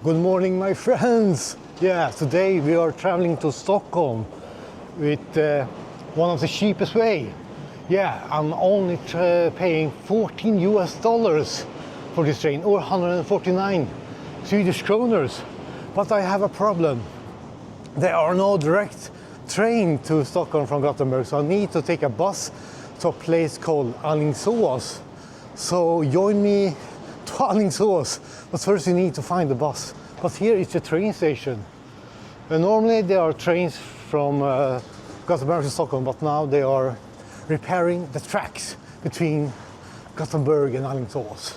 Good morning, my friends. Yeah, today we are traveling to Stockholm with one of the cheapest way. Yeah, I'm only paying $14 for this train, or 149 Swedish kroners. But I have a problem. There are no direct train to Stockholm from Gothenburg, so I need to take a bus to a place called Alingsås. So join me to Alingsås, but first you need to find the bus. But here is the train station. Normally there are trains from Gothenburg to Stockholm, but now they are repairing the tracks between Gothenburg and Alingsås.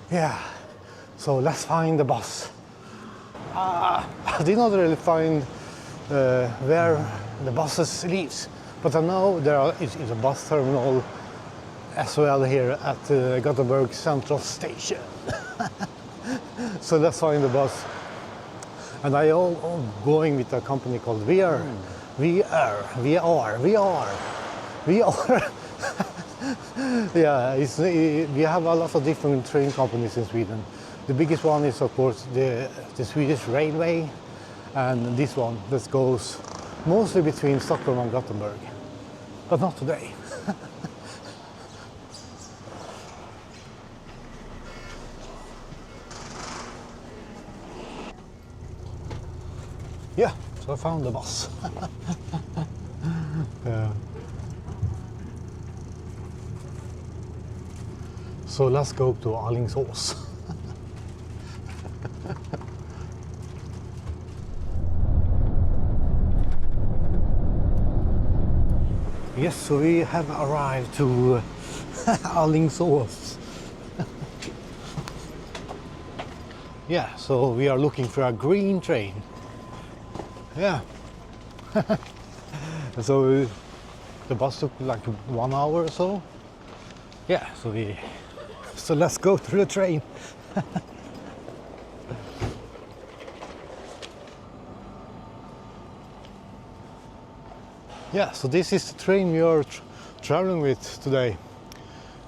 Yeah, so let's find the bus. I did not really find where the buses leaves, but I know there is a bus terminal as well here at Gothenburg Central Station. So let's find the bus. And I am going with a company called VR. Yeah, we have a lot of different train companies in Sweden. The biggest one is, of course, the Swedish Railway, and this one that goes mostly between Stockholm and Gothenburg, but not today. Yeah, so I found the bus. Yeah. So let's go to Alingsås. Yes, so we have arrived to Alingsås. Yeah, so we are looking for a green train. Yeah. So the bus took like 1 hour or so. Yeah, so let's go to the train. Yeah, so this is the train we are traveling with today.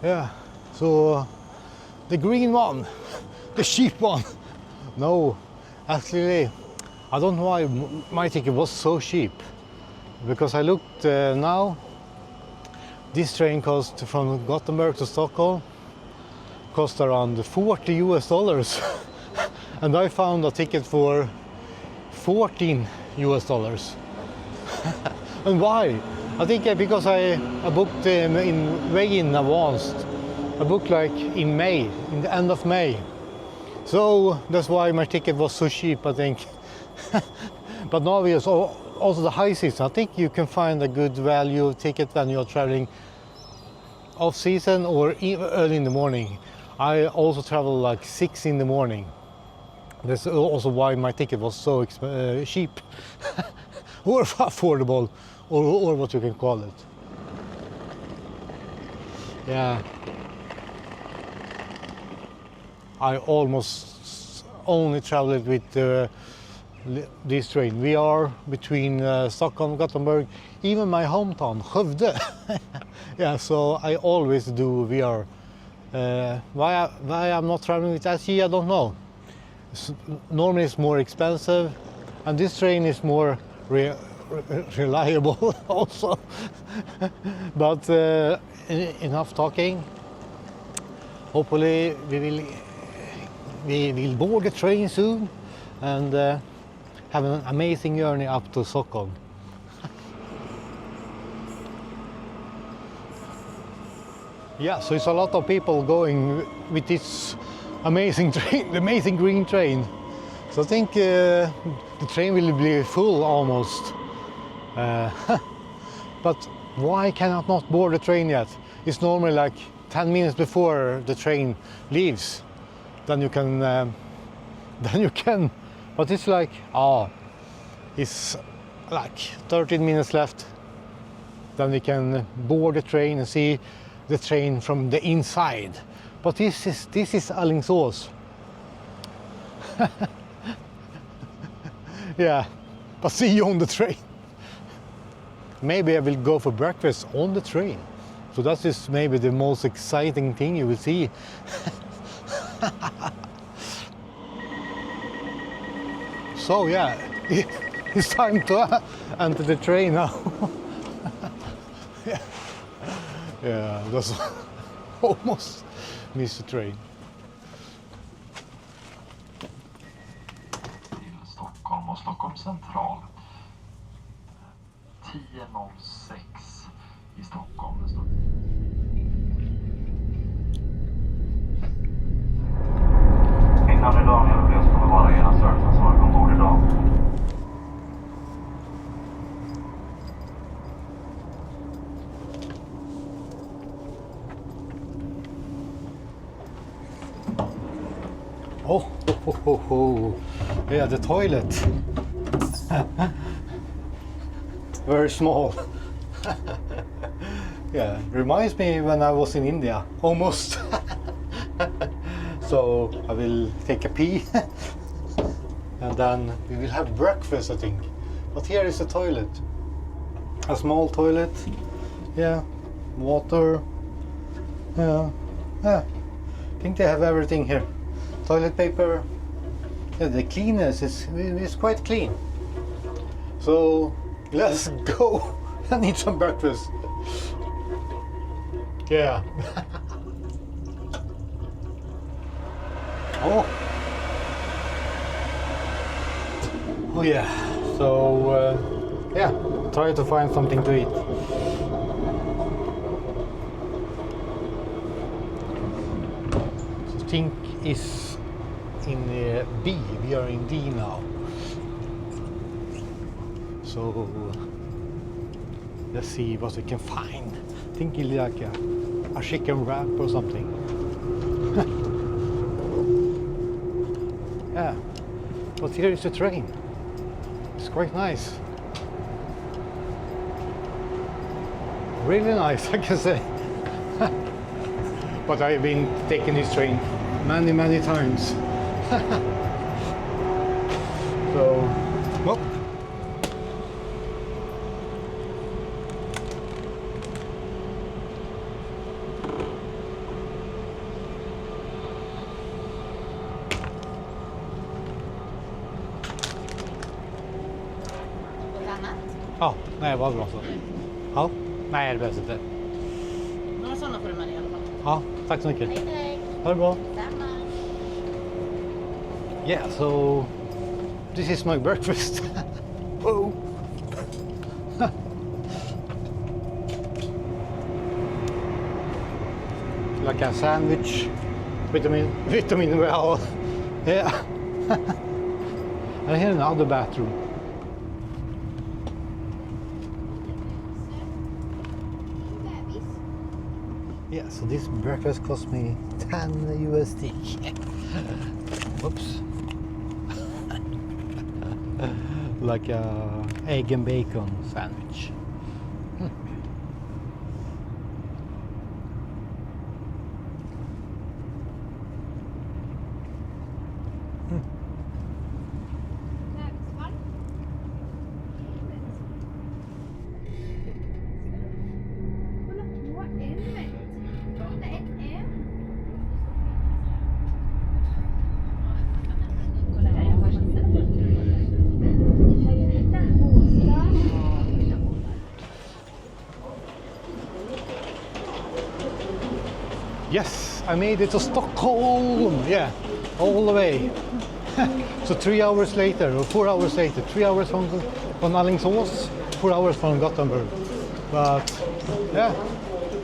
Yeah, so the green one, the cheap one. No, actually, I don't know why my ticket was so cheap. Because I looked now, this train cost from Gothenburg to Stockholm cost around $40. And I found a ticket for $14. And why? I think because I booked way in advance. I booked like in May, in the end of May. So that's why my ticket was so cheap, I think. But now we also the high season. I think you can find a good value ticket when you're traveling off season or early in the morning. I also travel like 6 in the morning. That's also why my ticket was so cheap or affordable, or what you can call it. Yeah, I almost only traveled with this train. We are between Stockholm and Gothenburg, even my hometown, Skövde. Yeah, so I always do VR. Why I'm not traveling with SJ, I don't know. Normally it's more expensive, and this train is more reliable also. But enough talking. Hopefully we will board the train soon and have an amazing journey up to Stockholm. Yeah, so it's a lot of people going with this amazing train, the amazing green train. So I think the train will be full almost. But why can I not board the train yet? It's normally like 10 minutes before the train leaves. Then you can, but it's like, it's like 13 minutes left. Then we can board the train and see the train from the inside. But this is Alingsås. Yeah, but see you on the train. Maybe I will go for breakfast on the train. So that is maybe the most exciting thing you will see. So yeah, it's time to enter the train now. Yeah, that's almost missed the train. Till Stockholm och Stockholm central. 10:06 i Stockholm. Mitt namn är Daniel och jag kommer vara era serviceansvarig ombord idag. Oh. Yeah, the toilet. Very small. Yeah, reminds me when I was in India, almost. So I will take a pee and then we will have breakfast, I think. But here is a toilet, a small toilet. Yeah, water. Yeah. I think they have everything here. Toilet paper. Yeah, the cleanness is quite clean. So let's go and eat some breakfast. Yeah. Oh yeah. So yeah, try to find something to eat. So think is in B. We are in D now. So let's see what we can find. I think it's like a chicken wrap or something. Yeah, but here is the train. It's quite nice. Really nice, I can say. But I've been taking this train many times. So, well. Ja, nej, vad bra så. Ja, nej, det behövs inte. Några sådana får du med i alla fall. Ja, tack så mycket. Hej. Ha det bra. Samma. Yeah, so this is my breakfast. Whoa. Like a sandwich, vitamin well. Yeah. And here another bathroom. Yeah, so this breakfast cost me 10 USD. Whoops. Like a egg and bacon sandwich. Yes, I made it to Stockholm. Yeah, all the way. So 3 hours later, or 4 hours later, 3 hours from Alingsås, 4 hours from Gothenburg. But yeah,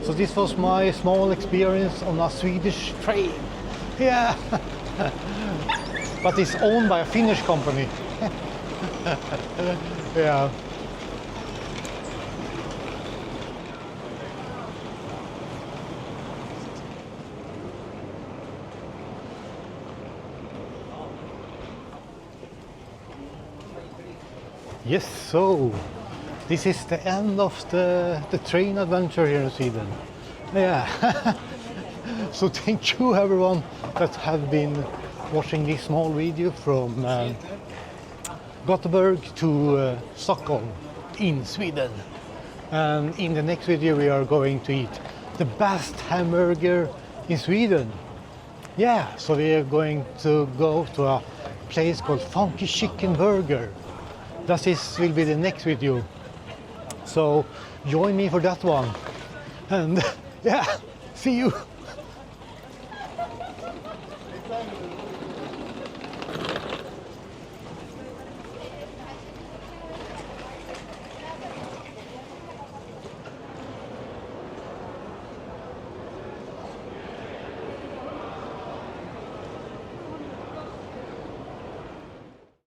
so this was my small experience on a Swedish train. Yeah, but it's owned by a Finnish company. Yeah. Yes, so this is the end of the train adventure here in Sweden. Yeah. So thank you everyone that have been watching this small video from Gothenburg to Stockholm in Sweden. And in the next video we are going to eat the best hamburger in Sweden. Yeah, so we are going to go to a place called Funky Chicken Burger. This will be the next video. So join me for that one. And yeah, see you.